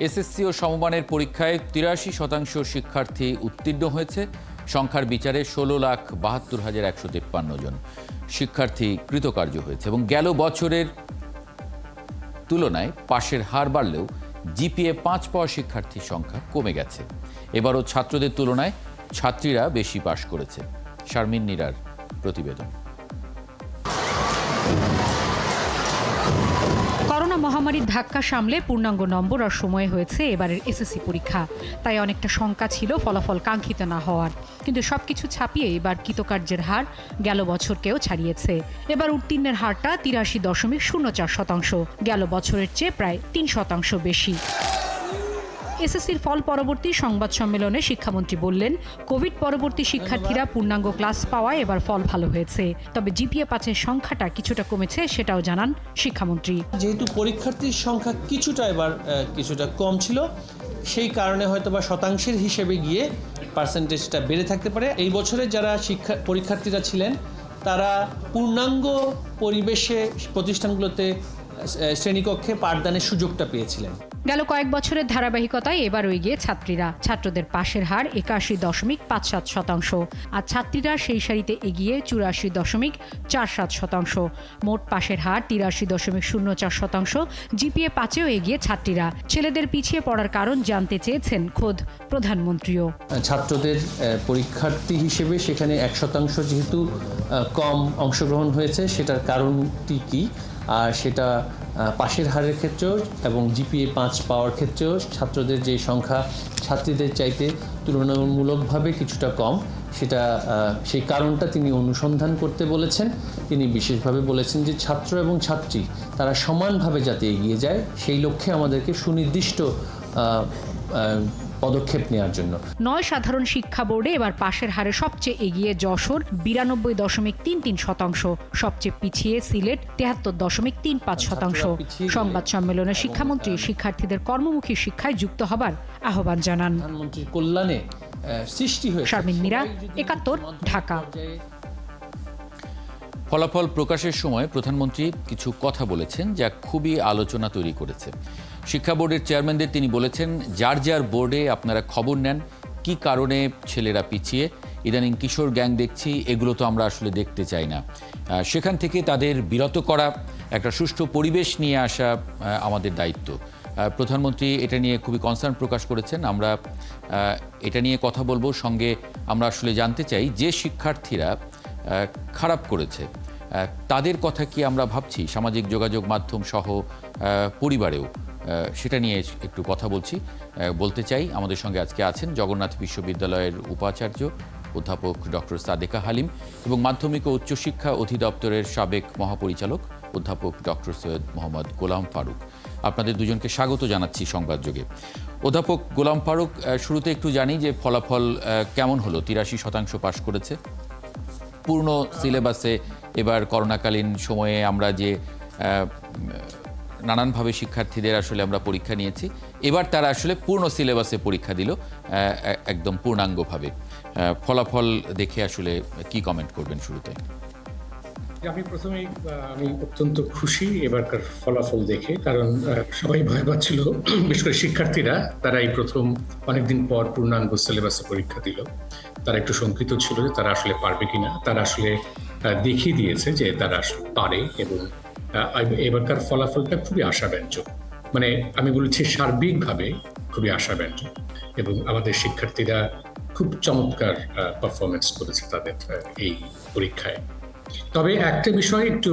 SSC ও সমমানের পরীক্ষায় ৮৩% শিক্ষার্থী উত্তীর্ণ হয়েছে। সংখ্যার বিচারে ১৬,৭২,১৫৩ জন শিক্ষার্থী কৃতকার্য হয়েছে এবং গেল বছরের তুলনায় পাশের হার বাড়লেও জিপিএ ৫ পাওয়া শিক্ষার্থীর সংখ্যা কমে গেছে। এবারও ছাত্রদের তুলনায় ছাত্রীরা বেশি পাশ করেছে। শারমিন নীরার প্রতিবেদন। করোনা মহামারীর ধাক্কা সামলে পূর্ণাঙ্গ নম্বর আর সময় হয়েছে এবারের এসএসসি পরীক্ষা। তাই অনেকটা শঙ্কা ছিল ফলাফল কাঙ্ক্ষিত না হওয়ার, কিন্তু সবকিছু ছাপিয়ে এবার কৃতকার্যের হার গেল বছরকেও ছাড়িয়েছে। এবার উত্তীর্ণের হারটা ৮৩.০৪%, গেল বছরের চেয়ে প্রায় ৩% বেশি। এসএসসির ফল পরবর্তী সংবাদ সম্মেলনে শিক্ষামন্ত্রী বললেন, কোভিড পরবর্তী শিক্ষার্থীরা পূর্ণাঙ্গ ক্লাস পাওয়ায় এবার ফল ভালো হয়েছে, তবে জিপিএ ৫-এর সংখ্যাটা কিছুটা কমেছে, সেটাও জানান শিক্ষামন্ত্রী। যেহেতু পরীক্ষার্থীর সংখ্যা কিছুটা কম ছিল, সেই কারণে হয়তো বা শতাংশের হিসেবে গিয়ে পার্সেন্টেজটা বেড়ে থাকতে পারে। এই বছরে যারা পরীক্ষার্থীরা ছিলেন তারা পূর্ণাঙ্গ পরিবেশে প্রতিষ্ঠানগুলোতে শ্রেণীকক্ষে পাঠদানের সুযোগটা পেয়েছিলেন। গেল কয়েক বছরের ধারাবাহিকতায় এবারও এগিয়ে ছাত্রীরা। ছাত্রদের পাশের হার ৮১.৫৭%, আর ছাত্রীরা সেই সারিতে এগিয়ে ৮৪.৪৭%। মোট পাশের হার ৮৩.০৪%। জিপিএ ৫-এও এগিয়ে ছাত্রীরা। ছেলেদের পিছিয়ে পড়ার কারণ জানতে চেয়েছেন খোদ প্রধানমন্ত্রীও। ছাত্রদের পরীক্ষার্থী হিসেবে সেখানে ১% যেহেতু কম অংশগ্রহণ হয়েছে, সেটার কারণটি কি, আর সেটা পাশের হারের ক্ষেত্রেও এবং জিপিএ ৫ পাওয়ার ক্ষেত্রেও ছাত্রদের যে সংখ্যা ছাত্রীদের চাইতে তুলনামূলকভাবে কিছুটা কম, সেই কারণটা তিনি অনুসন্ধান করতে বলেছেন। তিনি বিশেষভাবে বলেছেন যে ছাত্র এবং ছাত্রী তারা সমানভাবে যাতে এগিয়ে যায়, সেই লক্ষ্যে আমাদেরকে সুনির্দিষ্ট পদক্ষেপ নেওয়ার জন্য। ৯ সাধারণ শিক্ষা বোর্ডে এবার পাশের হারে সবচেয়ে এগিয়ে যশোর ৯২.৩৩%, সবচেয়ে পিছিয়ে সিলেট ৭৩.৩৫%। সংবাদ সম্মেলনে শিক্ষামন্ত্রী শিক্ষার্থীদের কর্মমুখী শিক্ষায় যুক্ত হবার আহ্বান জানান। প্রধানমন্ত্রীর কল্যাণে সৃষ্টি হয়েছে। শারমিন মীরা, ৭১, ঢাকা। ফলাফল প্রকাশের সময় প্রধানমন্ত্রী কিছু কথা বলেছেন যা খুবই আলোচনা তৈরি করেছে। শিক্ষা বোর্ডের চেয়ারম্যানদের তিনি বলেছেন, যার যার বোর্ডে আপনারা খবর নেন কি কারণে ছেলেরা পিছিয়ে। ইদানিং কিশোর গ্যাং দেখছি, এগুলো তো আমরা আসলে দেখতে চাই না। সেখান থেকে তাদের বিরত করা, একটা সুষ্ঠু পরিবেশ নিয়ে আসা আমাদের দায়িত্ব। প্রধানমন্ত্রী এটা নিয়ে খুবই কনসার্ন প্রকাশ করেছেন। আমরা এটা নিয়ে কথা বলবো। সঙ্গে আমরা আসলে জানতে চাই যে শিক্ষার্থীরা খারাপ করেছে তাদের কথা কি আমরা ভাবছি সামাজিক যোগাযোগ মাধ্যম সহ পরিবারেও, সেটা নিয়ে একটু কথা বলতে চাই। আমাদের সঙ্গে আজকে আছেন জগন্নাথ বিশ্ববিদ্যালয়ের উপাচার্য অধ্যাপক ডক্টর সাদেকা হালিম এবং মাধ্যমিক ও উচ্চশিক্ষা অধিদপ্তরের সাবেক মহাপরিচালক অধ্যাপক ডক্টর সৈয়দ মোহাম্মদ গোলাম ফারুক। আপনাদের দুজনকে স্বাগত জানাচ্ছি সংবাদযোগে। অধ্যাপক গোলাম ফারুক, শুরুতে একটু জানি যে ফলাফল কেমন হলো? ৮৩% পাশ করেছে পূর্ণ সিলেবাসে। এবার করোনাকালীন সময়ে আমরা যে নানানভাবে শিক্ষার্থীদের আসলে আমরা পরীক্ষা নিয়েছি, এবার তারা আসলে পূর্ণ সিলেবাসে পরীক্ষা দিল একদম পূর্ণাঙ্গভাবে। ফলাফল দেখে আসলে কি কমেন্ট করবেন শুরুতে? আমি অত্যন্ত খুশি এবারকার ফলাফল দেখে, কারণ সবাই ভয় পাচ্ছিল, বিশেষ করে শিক্ষার্থীরা। তারা এই প্রথম অনেকদিন পর পূর্ণাঙ্গ সিলেবাসে পরীক্ষা দিল। তারা একটু শঙ্কিত ছিল যে তারা আসলে পারবে কিনা। তারা আসলে দেখিয়ে দিয়েছে যে তারা আসলে পারে, এবং এবারকার ফলাফলটা খুবই আশাব্যঞ্জক। মানে আমি বলছি সার্বিকভাবে খুবই আশাব্যঞ্জক, এবং আমাদের শিক্ষার্থীরা খুব চমৎকার পারফরমেন্স করেছে তাদের এই পরীক্ষায়। তবে একটা বিষয় একটু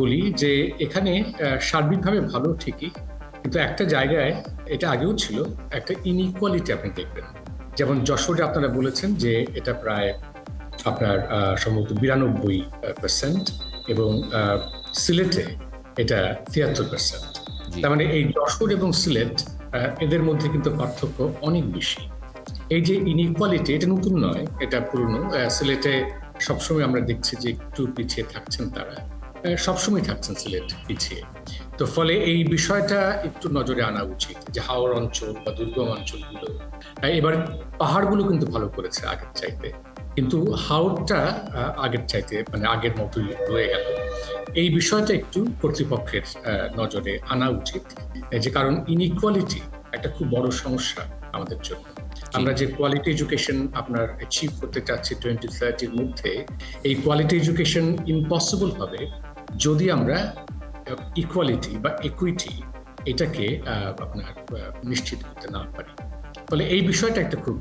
বলি যে এখানে সার্বিকভাবে ভালো ঠিকই, কিন্তু একটা জায়গায়, এটা আগেও ছিল, একটা ইনইকুয়ালিটি আপনি দেখবেন। যেমন যশোরে আপনারা বলেছেন যে এটা প্রায় আপনার সম্ভবত ৯২%, এবং সিলেটে এটা ৭৩%। তার মানে এই যশোর এবং সিলেট, এদের মধ্যে কিন্তু পার্থক্য অনেক বেশি। এই যে ইনইকুয়ালিটি, এটা নতুন নয়, এটা পুরনো। সিলেটে সবসময় আমরা দেখছি যে একটু পিছিয়ে থাকছেন তারা, সবসময় থাকছেন সিলেট পিছিয়ে। তো ফলে এই বিষয়টা একটু নজরে আনা উচিত যে হাওড় অঞ্চল বা দুর্গম অঞ্চলগুলো, এবার পাহাড়গুলো কিন্তু ভালো করেছে আগের চাইতে, কিন্তু হাওড়টা আগের চাইতে মানে আগের মতোই রয়ে গেল। এই বিষয়টা একটু কর্তৃপক্ষের নজরে আনা উচিত, যে কারণ ইনইকুয়ালিটি একটা খুব বড় সমস্যা আমাদের জন্য। আমরা যে কোয়ালিটি এডুকেশন আপনার অ্যাচিভ করতে চাচ্ছি 2030-এর মধ্যে, এই কোয়ালিটি এডুকেশন ইম্পসিবল হবে যদি আমরা ইকুয়ালিটি বা ইকুইটি এটাকে আপনার নিশ্চিত করতে না পারি। ফলে এই বিষয়টা একটা খুব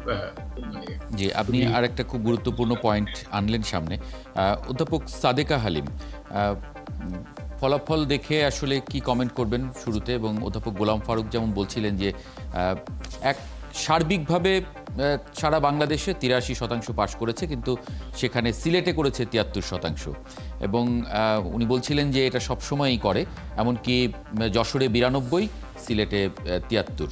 মানে জি, আপনি আর একটা খুব গুরুত্বপূর্ণ পয়েন্ট আনলেন সামনে। অধ্যাপক সাদেকা হালিম, ফলাফল দেখে আসলে কি কমেন্ট করবেন শুরুতে? এবং অধ্যাপক গোলাম ফারুক যেমন বলছিলেন যে এক সার্বিকভাবে সারা বাংলাদেশে 83% পাশ করেছে, কিন্তু সেখানে সিলেটে করেছে 73%। এবং উনি বলছিলেন যে এটা সবসময়ই করে, এমনকি যশোরে 92, সিলেটে 73।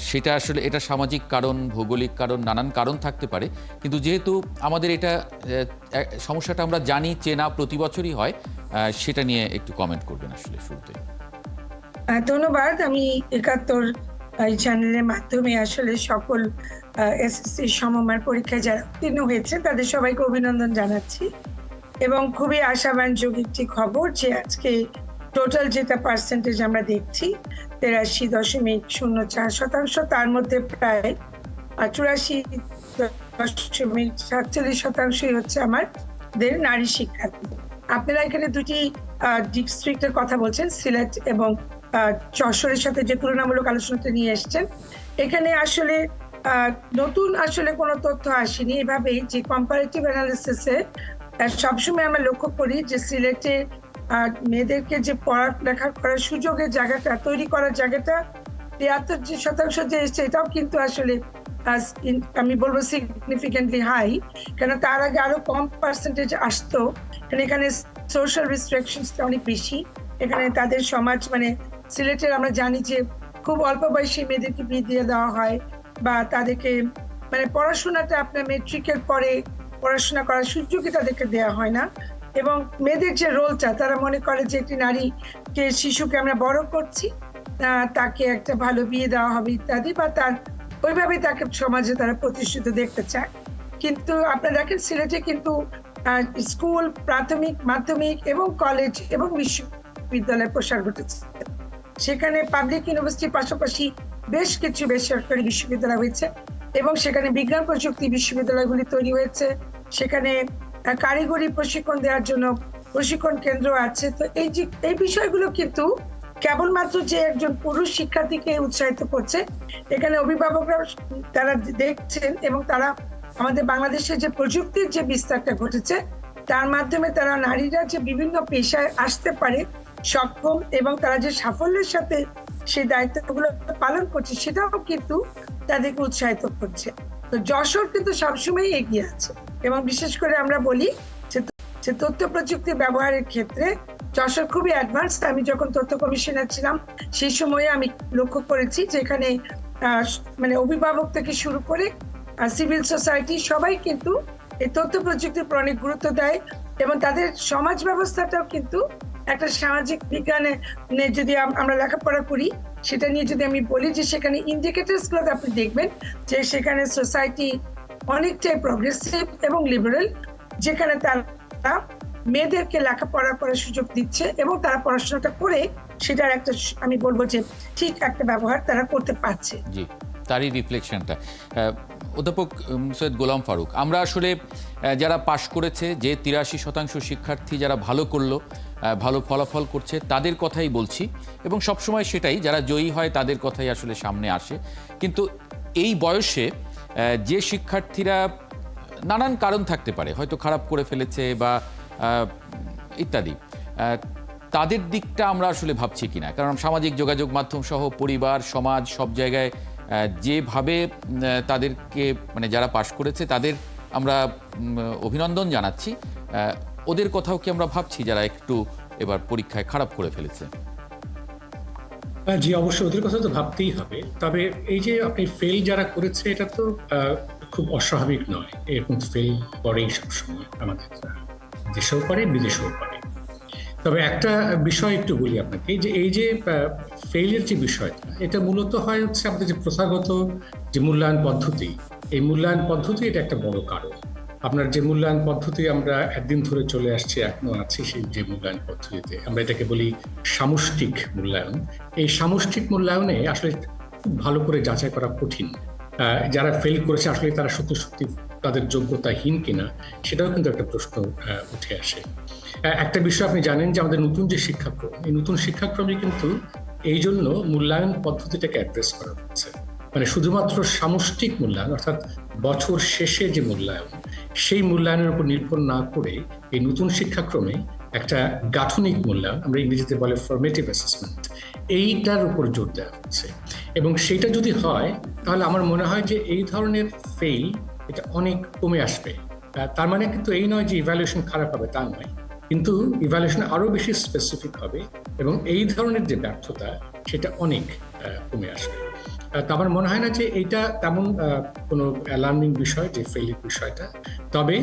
সেটা আসলে এটা সামাজিক কারণ, ভৌগোলিক কারণ, নানান কারণ থাকতে পারে, কিন্তু যেহেতু আমাদের এটা সমস্যাটা আমরা জানি, চেনা, প্রতি বছরই হয়, সেটা নিয়ে একটু কমেন্ট করবেন আসলে শুরুতে। ধন্যবাদ। আমি 71 এই চ্যানেলের মাধ্যমে আসলে সকল এসএসসি সমমান পরীক্ষায় যারা উত্তীর্ণ হয়েছে তাদের সবাইকে অভিনন্দন জানাচ্ছি, এবং খুবই আশাবানযোগ্য একটি খবর যে আজকে টোটাল যেটা পার্সেন্টেজ আমরা দেখছি 83.04%, তার মধ্যে প্রায় 84.47% হচ্ছে আমাদের নারী শিক্ষার্থী। আপনারা এখানে দুটি ডিস্ট্রিক্টের কথা বলছেন, সিলেট এবং যশোরের সাথে যে তুলনামূলক আলোচনাটা নিয়ে এসছেন। এখানে আসলে নতুন আসলে কোনো তথ্য আসেনি, এভাবেই যে কম্পারেটিভ অ্যানালিসিসে সবসময় আমরা লক্ষ্য করি যে সিলেটে মেয়েদেরকে যে পড়ালেখা করার সুযোগের জায়গাটা তৈরি করার জায়গাটা 73% যে এসছে, এটাও কিন্তু আসলে আমি বলবো সিগনিফিকেন্টলি হাই, কেন তার আগে আরো কম পার্সেন্টেজ আসতো। এখানে সোশ্যাল রিস্ট্রিকশনসটা অনেক বেশি। এখানে তাদের সমাজ মানে সিলেটের আমরা জানি যে খুব অল্প বয়সী মেয়েদেরকে বিয়ে দিয়ে দেওয়া হয়, বা তাদেরকে মানে পড়াশোনাটা আপনার মেট্রিকের পরে পড়াশোনা করার সুযোগই তাদেরকে দেওয়া হয় না। এবং মেয়েদের যে রোলটা, তারা মনে করে যে একটি নারীকে, শিশুকে আমরা বড় করছি, তাকে একটা ভালো বিয়ে দেওয়া হবে ইত্যাদি, বা তার ওইভাবেই তাকে সমাজে তারা প্রতিষ্ঠিত দেখতে চায়। কিন্তু আপনারা দেখেন সিলেটে কিন্তু স্কুল, প্রাথমিক, মাধ্যমিক এবং কলেজ এবং বিশ্ববিদ্যালয়ের প্রসার ঘটেছে। সেখানে পাবলিক ইউনিভার্সিটির পাশাপাশি বেশ কিছু বেসরকারি বিশ্ববিদ্যালয় হয়েছে, এবং সেখানে বিজ্ঞান প্রযুক্তি বিশ্ববিদ্যালয়গুলি তৈরি হয়েছে। সেখানে কারিগরি প্রশিক্ষণ দেওয়ার জন্য প্রশিক্ষণ কেন্দ্র আছে। তো এই বিষয়গুলো কিন্তু কেবলমাত্র যে একজন পুরুষ শিক্ষার্থীকে উৎসাহিত করছে, এখানে অভিভাবকরা তারা দেখছেন, এবং তারা আমাদের বাংলাদেশে যে প্রযুক্তির যে বিস্তারটা ঘটেছে তার মাধ্যমে তারা নারীরা যে বিভিন্ন পেশায় আসতে পারে সক্ষম, এবং তারা যে সাফল্যের সাথে সেই দায়িত্বগুলো পালন করছে, সেটাও কিন্তু তাদেরকে উৎসাহিত করছে। তো যশোর কিন্তু সবসময় এগিয়ে আছে, এবং বিশেষ করে আমরা বলি যে তথ্য প্রযুক্তি ব্যবহারের ক্ষেত্রে যশোর খুবই অ্যাডভান্স। আমি যখন তথ্য কমিশনার ছিলাম সেই সময়ে আমি লক্ষ্য করেছি যে এখানে মানে অভিভাবক থেকে শুরু করে সিভিল সোসাইটি সবাই কিন্তু এই তথ্য প্রযুক্তির উপর অনেক গুরুত্ব দেয়, এবং তাদের সমাজ ব্যবস্থাটাও কিন্তু একটা সামাজিক বিজ্ঞানে যদি আমরা লেখাপড়া করি, সেটা নিয়ে যদি আমি বলি যে সেখানে ইন্ডিকেটরস গুলোতে আপনি দেখবেন যে সেখানে সোসাইটি অনেকটাই প্রগ্রেসিভ এবং লিবারেল, যেখানে তারা মেয়েদেরকে লেখাপড়া করার সুযোগ দিচ্ছে, এবং তারা পড়াশোনাটা করে সেটার একটা আমি বলবো যে ঠিক একটা ব্যবহার তারা করতে পারছে। জি, তারই রিফ্লেকশনটা। অধ্যাপক সৈয়দ গোলাম ফারুক, আমরা আসলে যারা পাশ করেছে, যে 83% শিক্ষার্থী যারা ভালো করলো, ভালো ফলাফল করছে, তাদের কথাই বলছি, এবং সবসময় সেটাই, যারা জয়ী হয় তাদের কথাই আসলে সামনে আসে। কিন্তু এই বয়সে যে শিক্ষার্থীরা নানান কারণ থাকতে পারে, হয়তো খারাপ করে ফেলেছে বা ইত্যাদি, তাদের দিকটা আমরা আসলে ভাবছি কিনা, কারণ সামাজিক যোগাযোগ মাধ্যম সহ পরিবার, সমাজ, সব জায়গায় যেভাবে তাদেরকে মানে যারা পাশ করেছে তাদের আমরা অভিনন্দন জানাচ্ছি, ওদের কথাও কি আমরা ভাবছি যারা একটু এবার পরীক্ষায় খারাপ করে ফেলেছে? জি, অবশ্যই ওদের কথা তো ভাবতেই হবে। তবে এই যে আপনি ফেল যারা করেছে, এটা তো খুব অস্বাভাবিক নয়। এরকম ফেল করেই সবসময়, আমাদের দেশেও করে, বিদেশেও করে। তবে একটা বিষয় একটু বলি আপনাকে, যে এই যে ফেইলের যে বিষয়টা, এটা মূলত হয় হচ্ছে আমাদের যে প্রথাগত যে মূল্যায়ন পদ্ধতি, এই মূল্যায়ন পদ্ধতি এটা একটা বড় কারণ। আপনার যে মূল্যায়ন পদ্ধতি আমরা একদিন ধরে চলে আসছি, এখনো আছি সেই যে মূল্যায়ন পদ্ধতিতে, আমরা এটাকে বলি সামষ্টিক মূল্যায়ন। এই সামষ্টিক মূল্যায়নে আসলে খুব ভালো করে যাচাই করা কঠিন। যারা ফেল করেছে আসলে তারা সত্যি সত্যি তাদের যোগ্যতাহীন কিনা, সেটাও কিন্তু একটা প্রশ্ন উঠে আসে। একটা বিষয় আপনি জানেন যে আমাদের নতুন যে শিক্ষাক্রম, এই নতুন শিক্ষাক্রমে কিন্তু এই জন্য মূল্যায়ন পদ্ধতিটাকে অ্যাড্রেস করা হচ্ছে। মানে শুধুমাত্র সামষ্টিক মূল্যায়ন অর্থাৎ বছর শেষে যে মূল্যায়ন, সেই মূল্যায়নের উপর নির্ভর না করে এই নতুন শিক্ষাক্রমে একটা গাঠনিক মূল্যায়ন, আমরা ইংরেজিতে বলে ফরমেটিভ অ্যাসেসমেন্ট, এইটার উপর জোর দেওয়া হচ্ছে। এবং সেটা যদি হয় তাহলে আমার মনে হয় যে এই ধরনের ফেল এটা অনেক কমে আসবে। তার মানে কিন্তু এই নয় যে ইভ্যালুয়েশন খারাপ হবে, তা নয়, কিন্তু ইভ্যালুয়েশন আরো বেশি স্পেসিফিক হবে এবং এই ধরনের যে ব্যর্থতা সেটা অনেক কমে আসবে। আমার মনে হয় না যে এইটা তেমন কোনো অ্যালার্মিং বিষয়, যে ফেলের বিষয়টা। তবে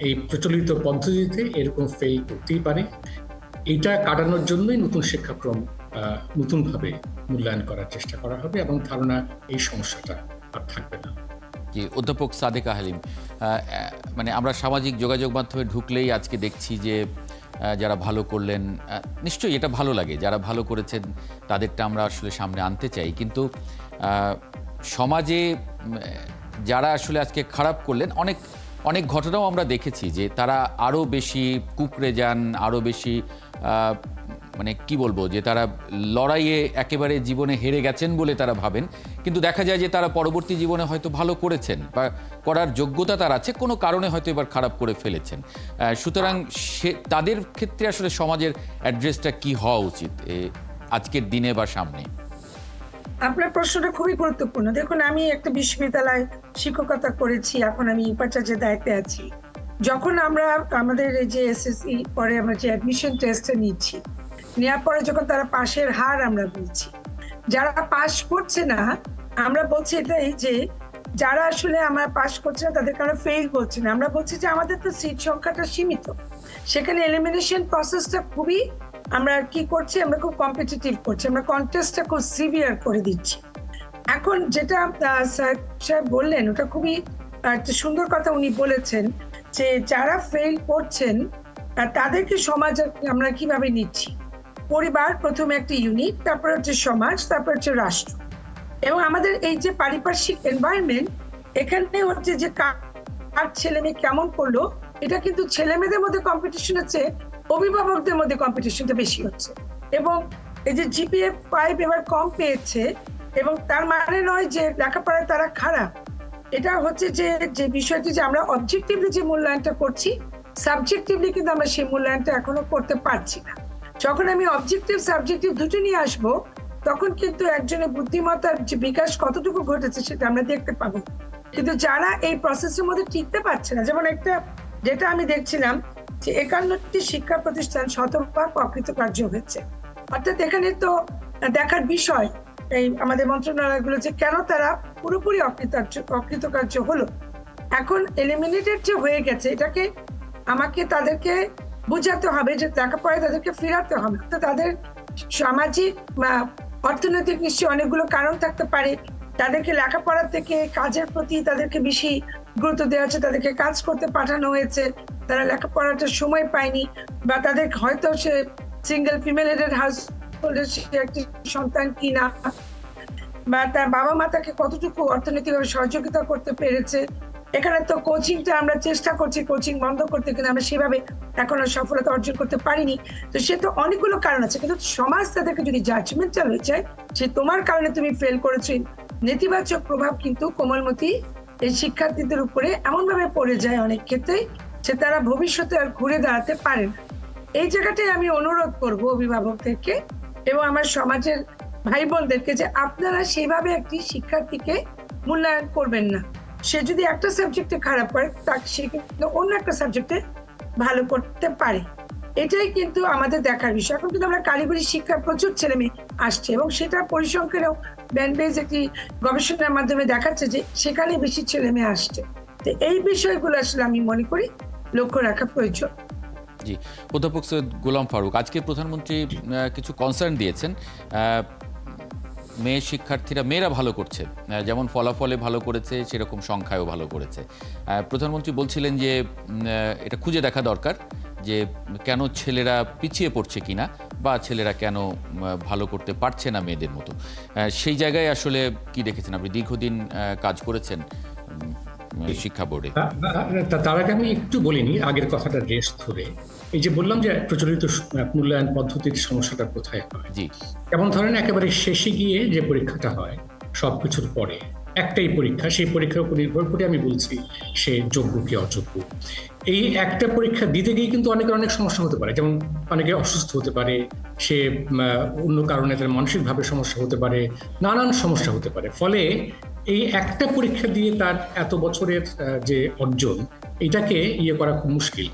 এই প্রচলিত পদ্ধতিতে এরকম ফেল করতেই পারে। এইটা কাটানোর জন্যই নতুন শিক্ষাক্রম নতুনভাবে মূল্যায়ন করার চেষ্টা করা হবে এবং ধারণা এই সমস্যাটা আর থাকবে না। জি, অধ্যাপক সাদেকা হালিম, মানে আমরা সামাজিক যোগাযোগ মাধ্যমে ঢুকলেই আজকে দেখছি যে যারা ভালো করলেন, নিশ্চয়ই এটা ভালো লাগে, যারা ভালো করেছেন তাদেরটা আমরা আসলে সামনে আনতে চাই, কিন্তু সমাজে যারা আসলে আজকে খারাপ করলেন, অনেক অনেক ঘটনাও আমরা দেখেছি যে তারা আরও বেশি কুঁকড়ে যান, আরও বেশি মানে কি বলবো, যে তারা লড়াইয়ে একেবারে জীবনে হেরে গেছেন বলে তারা ভাবেন, কিন্তু দেখা যায় যে তারা পরবর্তী জীবনে হয়তো ভালো করেছেন বা করার যোগ্যতা তার আছে, কোনো কারণে হয়তো এবার খারাপ করে ফেলেছেন। সুতরাং তাদের ক্ষেত্রে আসলে সমাজের অ্যাড্রেসটা কি হওয়া উচিত আজকের দিনে বা সামনে? আপনার প্রশ্নটা খুবই গুরুত্বপূর্ণ। দেখুন, আমি একটা বিশ্ববিদ্যালয়ে শিক্ষকতা করেছি, এখন আমি উপাচার্যের দায়িত্বে আছি। যখন আমরা আমাদের এই যে এসএসসি পরে আমরা যে অ্যাডমিশন টেস্টে নিচ্ছি, নেওয়ার পরে যখন তারা পাশের হার আমরা বলছি, যারা পাশ করছে না আমরা বলছি এটাই যে যারা আসলে আমরা পাশ করছে না তাদেরকে আমরা ফেল বলছি না, আমরা বলছি যে আমাদের তো সিট সংখ্যাটা সীমিত, সেখানে এলিমিনেশন প্রসেসটা খুবই আমরা কি করছি, আমরা খুব কম্পিটিটিভ করছি, আমরা কন্টেস্টটা খুব সিভিয়ার করে দিচ্ছি। এখন যেটা সাহেব বললেন ওটা খুবই একটা সুন্দর কথা উনি বলেছেন, যে যারা ফেল করছেন তাদেরকে সমাজ আমরা কিভাবে নিচ্ছি। পরিবার প্রথমে একটা ইউনিট, তারপর হচ্ছে সমাজ, তারপর হচ্ছে রাষ্ট্র, এবং আমাদের এই যে পারিপার্শ্বিক এনভায়রনমেন্ট, এখানে হচ্ছে যে কার ছেলে মেয়ে কেমন করলো, এটা কিন্তু ছেলে মেয়েদের মধ্যে কম্পিটিশন হচ্ছে, অভিভাবকদের মধ্যে কম্পিটিশনটা বেশি হচ্ছে। এবং এই যে জিপিএ 5 এবার কম পেয়েছে, এবং তার মানে নয় যে লেখাপড়ায় তারা খারাপ, এটা হচ্ছে যে বিষয়টি যে আমরা অবজেক্টিভলি যে মূল্যায়নটা করছি, সাবজেক্টিভলি কিন্তু আমরা সেই মূল্যায়নটা এখনো করতে পারছি না। যখন আমি অবজেক্টিভ সাবজেক্টিভ দুটো নিয়ে আসবো, তখন কিন্তু একজনের বুদ্ধিমত্তার যে বিকাশ কতটুকু ঘটেছে সেটা আমরা দেখতে পাবো। কিন্তু যারা এই প্রসেসের মধ্যে টিকতে পারছে না, যেমন একটা যেটা আমি দেখছিলাম যে 51টি শিক্ষা প্রতিষ্ঠান শতভাগ অকৃতকার্য হয়েছে, অর্থাৎ এখানে তো দেখার বিষয় এই আমাদের মন্ত্রণালয়গুলো যে কেন তারা পুরোপুরি অকৃতকার্য হলো। এখন এলিমিনেটেড যে হয়ে গেছে, এটাকে আমাকে তাদেরকে বোঝাতে হবে যে লেখাপড়ায় তাদেরকে ফেরাতে হবে। তো তাদের সামাজিক বা অর্থনৈতিক নিশ্চয়ই অনেকগুলো কারণ থাকতে পারে, তাদেরকে লেখাপড়া থেকে কাজের প্রতি তাদেরকে বেশি গুরুত্ব দেওয়া হচ্ছে, তাদেরকে কাজ করতে পাঠানো হয়েছে, তারা লেখাপড়াটার সময় পায়নি, বা তাদের হয়তো সে সিঙ্গেল ফিমেল হেডেড হাউসহোল্ডের একটি সন্তান কিনা, বা তার বাবা মা তাকে কতটুকু অর্থনৈতিকভাবে সহযোগিতা করতে পেরেছে। এখানে তো কোচিংটা আমরা চেষ্টা করছি কোচিং বন্ধ করতে, কিন্তু আমরা সেভাবে এখনো সফলতা অর্জন করতে পারিনি। তো সে তো অনেকগুলো কারণ আছে, কিন্তু সমাজ তাদেরকে যদি জাজমেন্টাল হয়ে যায় যে তোমার কারণে তুমি ফেল করেছো, নেতিবাচক প্রভাব কিন্তু কোমলমতি এই শিক্ষার্থীদের উপরে এমন ভাবে পড়ে যায় অনেক ক্ষেত্রে যে তারা ভবিষ্যতে আর ঘুরে দাঁড়াতে পারে না। এই জায়গাটাই আমি অনুরোধ করব অভিভাবকদেরকে এবং আমার সমাজের ভাই বোনদেরকে যে আপনারা সেইভাবে একটি শিক্ষার্থীকে মূল্যায়ন করবেন না। সে যদি একটা সাবজেক্টে খারাপ করে, তাকে সে কিন্তু অন্য একটা সাবজেক্টে ভালো করতে পারে। এটাই কিন্তু আমাদের দেখার বিষয়। এখন কিন্তু আমরা কারিগরি শিক্ষার প্রচুর ছেলে মেয়ে আসছে, এবং সেটা পরিসংখ্যানেও ব্যান্ডবেজ একটি গবেষণার মাধ্যমে দেখাচ্ছে যে সেখানে বেশি ছেলে মেয়ে আসছে। তো এই বিষয়গুলো আসলে আমি মনে করি লক্ষ্য রাখা প্রয়োজন। জি, অধ্যাপক সৈয়দ গোলাম ফারুক, আজকে প্রধানমন্ত্রী কিছু কনসার্ন দিয়েছেন। মেয়ে শিক্ষার্থীরা মেয়েরা ভালো করছে, যেমন ফলাফলে ভালো করেছে সেরকম সংখ্যায়ও ভালো করেছে। প্রধানমন্ত্রী বলছিলেন যে এটা খুঁজে দেখা দরকার যে কেন ছেলেরা পিছিয়ে পড়ছে কিনা বা ছেলেরা কেন ভালো করতে পারছে না মেয়েদের মতো। সেই জায়গায় আসলে কি দেখেছেন আপনি? দীর্ঘদিন কাজ করেছেন শিক্ষা বোর্ডে। তার আগে আমি একটু বলিনি আগের কথাটা রেস ধরে, এই যে বললাম যে প্রচলিত মূল্যায়ন পদ্ধতির সমস্যাটা কোথায় হয়। জি, যেমন ধরেন একেবারে শেষে গিয়ে যে পরীক্ষাটা হয় সবকিছুর পরে একটাই পরীক্ষা, সেই পরীক্ষার উপর নির্ভর করে আমি বলছি সে যোগ্য কি অযোগ্য। এই একটা পরীক্ষা দিতে গিয়ে কিন্তু অনেকের অনেক সমস্যা হতে পারে, যেমন অনেকে অসুস্থ হতে পারে, সে অন্য কারণে তার মানসিকভাবে সমস্যা হতে পারে, নানান সমস্যা হতে পারে। ফলে এই একটা পরীক্ষা দিয়ে তার এত বছরের যে অর্জন, এটাকে ইয়ে করা খুব মুশকিল।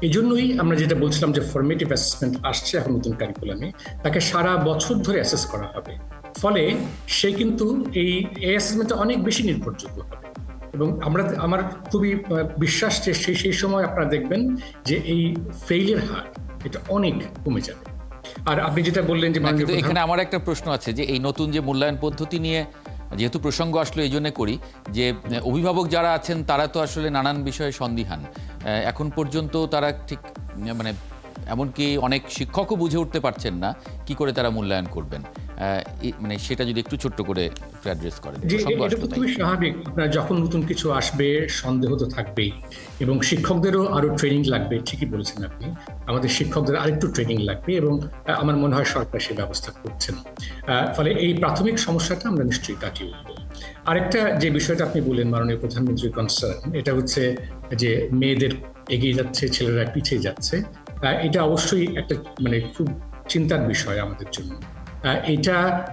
এই জন্যই আমরা যেটা বলছিলাম যে ফরমেটিভ অ্যাসেসমেন্ট আসছে এখন নতুন কারিকুলামে, তাকে সারা বছর ধরে অ্যাসেস করা হবে। ফলে সে কিন্তু এই অ্যাসেসমেন্টটা অনেক বেশি নির্ভরযোগ্য হবে। এবং আমার খুবই বিশ্বাস যে সেই সময় আপনারা দেখবেন যে এই ফেইলের হার এটা অনেক কমে যাবে। আর আপনি যেটা বললেন যে এখানে আমার একটা প্রশ্ন আছে যে এই নতুন যে মূল্যায়ন পদ্ধতি নিয়ে যেহেতু প্রসঙ্গ আসলো এই জন্য করি যে অভিভাবক যারা আছেন তারা তো আসলে নানান বিষয়ে সন্দিহান। এখন পর্যন্ত তারা ঠিক মানে এমনকি অনেক শিক্ষকও বুঝে উঠতে পারছেন না কি করে তারা মূল্যায়ন করবেন। মানে সেটা যদি একটু ছোট্ট করে অ্যাড্রেস করেন। এটা খুবই স্বাভাবিক, আপনার যখন নতুন কিছু আসবে সন্দেহ তো থাকবেই, এবং শিক্ষকদেরও আরো ট্রেনিং লাগবে। ঠিকই বলেছেন আপনি, আমাদের শিক্ষকদের আরেকটু ট্রেনিং লাগবে এবং আমার মনে হয় সরকার সে ব্যবস্থা করছেন। ফলে এই প্রাথমিক সমস্যাটা আমরা নিশ্চয়ই কাটিয়ে উঠব। আরেকটা যে বিষয়টা আপনি বললেন মাননীয় প্রধানমন্ত্রীর কনসার্ন, এটা হচ্ছে যে মেয়েদের এগিয়ে যাচ্ছে, ছেলেরা পিছিয়ে যাচ্ছে। এটা অবশ্যই একটা মানে খুব চিন্তার বিষয় আমাদের জন্য।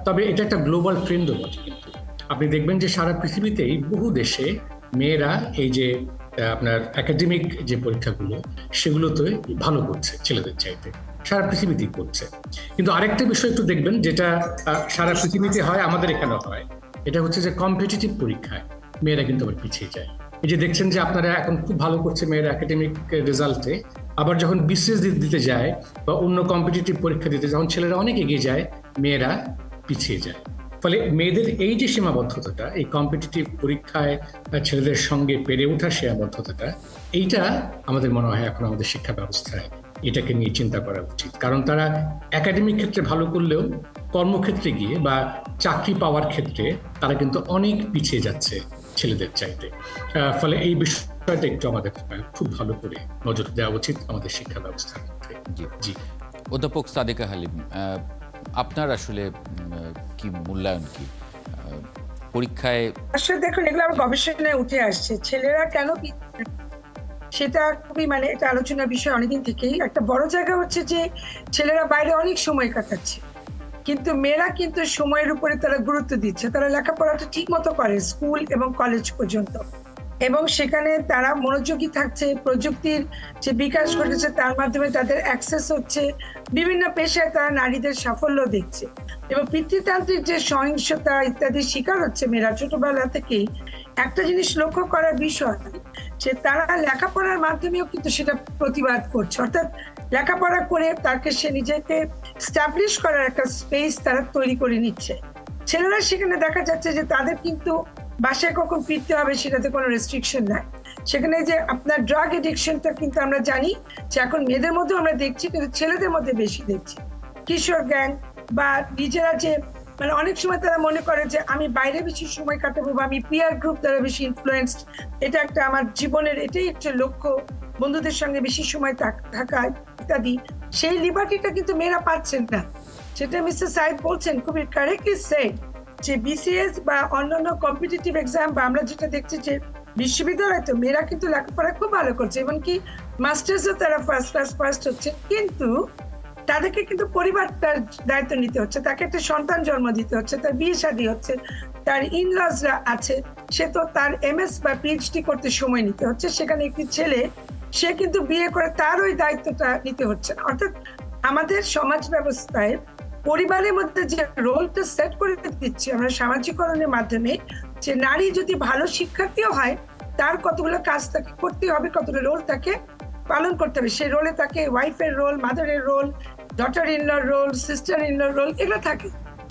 তবে এটা একটা গ্লোবাল ট্রেন্ডও বটে। কিন্তু আপনি দেখবেন যে সারা পৃথিবীতেই বহু দেশে মেয়েরা এই যে আপনার একাডেমিক যে পরীক্ষাগুলো সেগুলোতে ভালো করছে ছেলেদের চাইতে, সারা পৃথিবীতেই করছে। কিন্তু আরেকটা বিষয় একটু দেখবেন যেটা সারা পৃথিবীতে হয়, আমাদের এখানে হয়, এটা হচ্ছে যে কম্পিটিটিভ পরীক্ষায় মেয়েরা কিন্তু আবার পিছিয়ে যায়। এই যে দেখছেন যে আপনারা এখন খুব ভালো করছে মেয়েরা একাডেমিক রেজাল্টে, আবার যখন বিসিএস দিতে যায় বা অন্য কম্পিটিটিভ পরীক্ষা দিতে যখন ছেলেরা অনেক এগিয়ে যায়, মেয়েরা পিছিয়ে যায়। ফলে মেয়েদের এই যে সীমাবদ্ধতাটা, এই কম্পিটিটিভ পরীক্ষায় ছেলেদের সঙ্গে পেরে ওঠার সীমাবদ্ধতাটা, এইটা আমাদের মনে হয় এখন আমাদের শিক্ষা ব্যবস্থায় এটাকে নিয়ে চিন্তা করা উচিত। কারণ তারা একাডেমিক ক্ষেত্রে ভালো করলেও কর্মক্ষেত্রে গিয়ে বা চাকরি পাওয়ার ক্ষেত্রে তারা কিন্তু অনেক পিছিয়ে যাচ্ছে ছেলেদের চাইতে। ফলে এই বিষয়টা একটু আমাদের খুব ভালো করে নজর দেওয়া উচিত আমাদের শিক্ষা ব্যবস্থার মধ্যে। জি, অধ্যাপক সাদেকা হালিম, আপনার আসলে কি মূল্যায়ন কি পরীক্ষায়? আসলে দেখুন, এগুলো আমার গবেষণায় উঠে আসছে, ছেলেরা কেন সেটা খুবই মানে এটা আলোচনার বিষয় অনেকদিন থেকেই। একটা বড় জায়গা হচ্ছে যে ছেলেরা বাইরে অনেক সময় কাটাচ্ছে, কিন্তু মেয়েরা কিন্তু সময়ের উপরে তারা গুরুত্ব দিচ্ছে। তারা লেখাপড়াটা ঠিক মতো করে স্কুল এবং কলেজ পর্যন্ত, এবং সেখানে তারা মনোযোগী থাকছে। প্রযুক্তির যে বিকাশ ঘটেছে তার মাধ্যমে তাদের অ্যাক্সেস হচ্ছে, বিভিন্ন পেশায় তারা নারীদের সাফল্য দেখছে, এবং পিতৃতান্ত্রিক যে সহিংসতা ইত্যাদি শিকার হচ্ছে মেয়েরা ছোটবেলা থেকেই। একটা জিনিস লক্ষ্য করার বিষয় যে তারা লেখাপড়ার মাধ্যমেও কিন্তু সেটা প্রতিবাদ করছে, অর্থাৎ লেখাপড়া করে তাকে সে নিজেকে স্টাবলিশ করার একটা স্পেস তারা তৈরি করে নিচ্ছে। ছেলেরা সেখানে দেখা যাচ্ছে যে তাদের কিন্তু বাসায় কখন ফিরতে হবে সেটাতে কোনো রেস্ট্রিকশন নাই। সেখানে যে আপনার ড্রাগ এডিকশনটা কিন্তু আমরা জানি যে এখন মেয়েদের মধ্যে আমরা দেখছি, কিন্তু ছেলেদের মধ্যে বেশি দেখছি। কিশোর গ্যাং বা নিজেরা যে মানে অনেক সময় তারা মনে করে যে আমি বাইরে বেশি সময় কাটাবো বা আমি পিয়ার গ্রুপ দ্বারা বেশি ইনফ্লুয়েন্সড, এটা একটা আমার জীবনের এটাই একটা লক্ষ্য, বন্ধুদের সঙ্গে বেশি সময় থাকা ইত্যাদি। সেই লিবার্টিটা কিন্তু মেয়েরা পাচ্ছেন না। সেটা মিস্টার সাইদ বলছেন খুবই কারেক্টলি সেড যে বিসিএস বা অন্যান্য কম্পিটিটিভ এক্সাম বা আমরা যেটা দেখছি যে বিশ্ববিদ্যালয় তো মেয়েরা কিন্তু লেখাপড়া খুব ভালো করছে, এমনকি মাস্টার্সও তারা ফার্স্ট হচ্ছে, কিন্তু তাদেরকে কিন্তু পরিবারটার দায়িত্ব নিতে হচ্ছে, তাকে একটা সন্তান জন্ম দিতে হচ্ছে, তার বিয়ে শাদী হচ্ছে, তার ইনলজরা আছে, সে তো তার এমএস বা পিএইচডি করতে সময় নিতে হচ্ছে। সেখানে একটি ছেলে সে কিন্তু বিয়ে করে তার ওই দায়িত্বটা নিতে হচ্ছে না। অর্থাৎ আমাদের সমাজ ব্যবস্থায় পরিবারের মধ্যে যে রোলটা সেট করে দিচ্ছি আমরা সামাজিকরণের মাধ্যমে, যে নারী যদি ভালো শিক্ষার্থীও হয় তার কতগুলো কাজ তাকে করতে হবে, কতগুলো রোল তাকে পালন করতে হবে। সেই রোলে তাকে ওয়াইফের রোল, মাদারের role, daughter in law role, sister in law role এগুলো থাকে।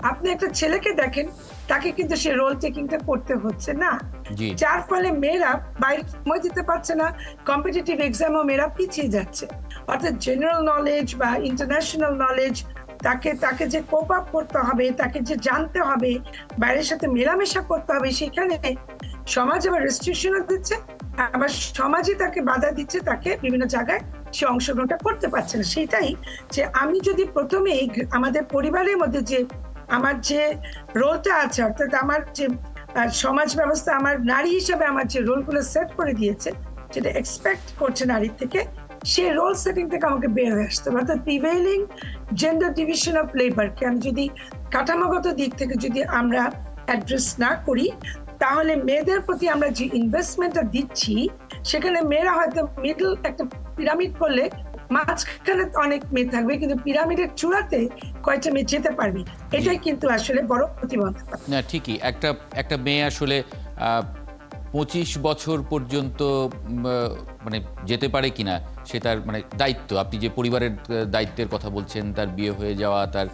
আপনি একটা ছেলেকে দেখেন, তাকে কিন্তু সে রোল টেকিংটা করতে হচ্ছে না, জি যার ফলে মেয়েরা বাইরে সময় দিতে পারছে না, কম্পিটিটিভ এক্সামও মেয়েরা পিছিয়ে যাচ্ছে। অর্থাৎ জেনারেল নলেজ বা ইন্টারন্যাশনাল নলেজ, তাকে যে কোপ আপ করতে হবে, তাকে যে জানতে হবে, বাইরের সাথে মেলামেশা করতে হবে, সেখানে সমাজ আবার রেস্ট্রিকশনও দিচ্ছে, আবার সমাজই তাকে বাধা দিচ্ছে, তাকে বিভিন্ন জায়গায় সে অংশগ্রহণটা করতে পারছে না। সেটাই যে আমি যদি প্রথমেই আমাদের পরিবারের মধ্যে যে আমার যে রোলটা আছে, অর্থাৎ আমার যে সমাজ ব্যবস্থা আমার নারী হিসেবে আমার যে রোলগুলো সেট করে দিয়েছে, যেটা এক্সপেক্ট করছে নারীর থেকে, সেই রোল সেটিং থেকে আমাকে বের হয়ে আসতে হবে। অর্থাৎ প্রিভেইলিং জেন্ডার ডিভিশন অফ লেবারকে আমি যদি কাঠামোগত দিক থেকে যদি আমরা অ্যাড্রেস না করি, তাহলে মেয়েদের প্রতি আমরা যে ইনভেস্টমেন্টটা দিচ্ছি, সেখানে মেয়েরা হয়তো মিডল একটা পিরামিড করলে মাঝখানে অনেক মেয়ে থাকবে, কিন্তু পিরামিডের চূড়াতে কয়েকটা মেয়ে যেতে পারবে। এটাই কিন্তু আসলে বড় প্রতিবন্ধকতা। না ঠিকই, একটা মেয়ে আসলে 25 বছর পর্যন্ত মানে যেতে পারে কিনা সে তার মানে দায়িত্ব। আপনি যে পরিবারের দায়িত্বের কথা বলছেন, তার বিয়ে হয়ে যাওয়া, তার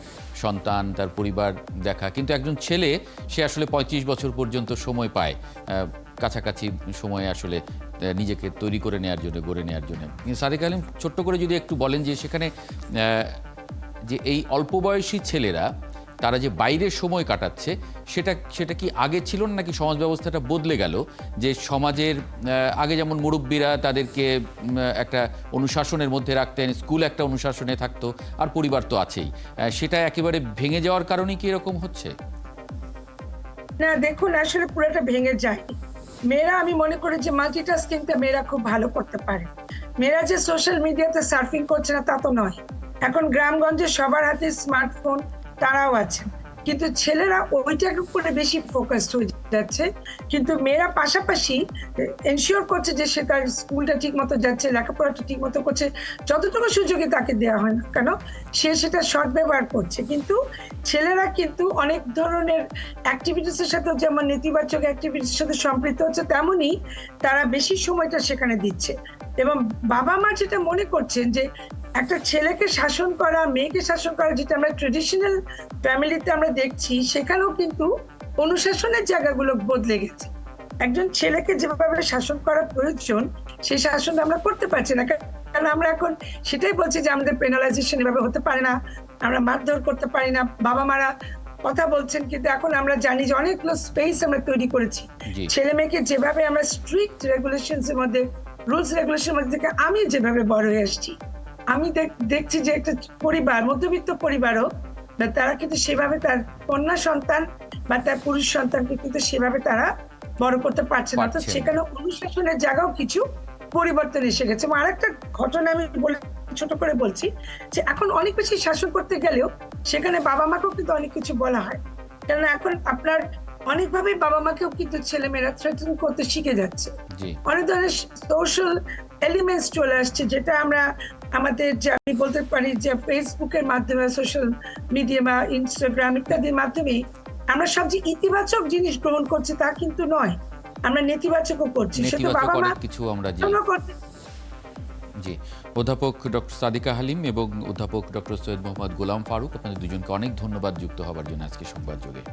সন্তান, তার পরিবার দেখা, কিন্তু একজন ছেলে সে আসলে 35 বছর পর্যন্ত সময় পায় কাছাকাছি সময়ে আসলে নিজেকে তৈরি করে নেওয়ার জন্য, গড়ে নেওয়ার জন্য। সাদিক আলিম, ছোট্ট করে যদি একটু বলেন যে সেখানে যে এই অল্প বয়সী ছেলেরা তারা যে বাইরে সময় কাটাচ্ছে, সেটা কি আগে ছিল না, নাকি সমাজ ব্যবস্থাটা বদলে গেল? যে সমাজের আগে যেমন মুরব্বীরা তাদেরকে একটা অনুশাসনের মধ্যে রাখতেন, স্কুল একটা অনুশাসনে থাকতো, আর পরিবার তো আছেই, সেটা একেবারে ভেঙে যাওয়ার কারণেই কি এরকম হচ্ছে? না দেখুন, আসলে পুরোটা ভেঙে যায়। মেয়েরা, আমি মনে করি যে মাল্টিটাস্কিংটা মেয়েরা খুব ভালো করতে পারে। মেয়েরা যে সোশ্যাল মিডিয়াতে সার্ফিং করছে না তা তো নয়, এখন গ্রামগঞ্জে সবার হাতে স্মার্টফোন, তারাও আছে, কিন্তু ছেলেরা ওইটার উপরে বেশি ফোকাসড হয়ে যাচ্ছে। কিন্তু মেয়েরা পাশাপাশি এনশিওর করছে যে সে তার স্কুলটা ঠিক মতো যাচ্ছে, লেখাপড়াটা ঠিক মতো করছে, যতটুকু সুযোগে তাকে দেওয়া হয় না কেন সে সেটা সদ্ব্যবহার করছে। কিন্তু ছেলেরা কিন্তু অনেক ধরনের অ্যাক্টিভিটিসের সাথে, যেমন নেতিবাচক অ্যাক্টিভিটিসের সাথে সম্পৃক্ত হচ্ছে, তেমনই তারা বেশি সময়টা সেখানে দিচ্ছে। এবং বাবা মা যেটা মনে করছেন যে একটা ছেলেকে শাসন করা, মেয়েকে শাসন করা, যেটা আমরা ট্রেডিশনাল ফ্যামিলিতে আমরা দেখছি, সেখানেও কিন্তু অনুশাসনের জায়গাগুলো বদলে গেছে। একজন ছেলেকে যেভাবে শাসন করা প্রয়োজন, সেই শাসন আমরা করতে পারছি না, কারণ আমরা এখন সেটাই বলছি যে আমাদের পেনালাইজেশন এভাবে হতে পারে না, আমরা মারধর করতে পারি না। বাবা মারা কথা বলছেন, কিন্তু এখন আমরা জানি যে অনেকগুলো স্পেস আমরা তৈরি করেছি। ছেলে মেয়েকে যেভাবে আমরা স্ট্রিক্ট রেগুলেশনস এর মধ্যে, রুলস রেগুলেশনের মধ্যে থেকে আমি যেভাবে বড় হয়ে আসছি, আমি দেখছি যে একটা পরিবার, মধ্যবিত্ত পরিবারও তারা কিন্তু সেভাবে তার কন্যা সন্তান বা তার পুরুষ সন্তানকে কিন্তু সেভাবে তারা বড় করতে পারছে না। তো সেখানে অনুশাসনের জায়গাও কিছু পরিবর্তন এসে গেছে। আরেকটা ঘটনা আমি ছোট করে বলছি যে এখন অনেক বেশি শাসন করতে গেলেও সেখানে বাবা মাকেও কিন্তু অনেক কিছু বলা হয়, কারণ এখন আপনার অনেকভাবে বাবা মাকেও কিন্তু ছেলেমেয়েরা থ্রেটেন করতে শিখে যাচ্ছে। অনেক ধরনের সোশ্যাল এলিমেন্টস চলে আসছে, যেটা আমরা আমাদের, যে আমি বলতে পারি যে ফেসবুকের মাধ্যমে, সোশ্যাল মিডিয়া বা ইনস্টাগ্রাম ইত্যাদির মাধ্যমে আমরা সব যে ইতিবাচক জিনিস গ্রহণ করছি তা কিন্তু নয়, আমরা নেতিবাচকও করছি। সেটা বাবা মা কিছু আমরা জি। অধ্যাপক ডক্টর সাদিকা হালিম এবং অধ্যাপক ডক্টর সৈয়দ মোহাম্মদ গোলাম ফারুক, আপনাদের দুজনকে অনেক ধন্যবাদ যুক্ত হবার জন্য আজকে সংবাদ যোগে।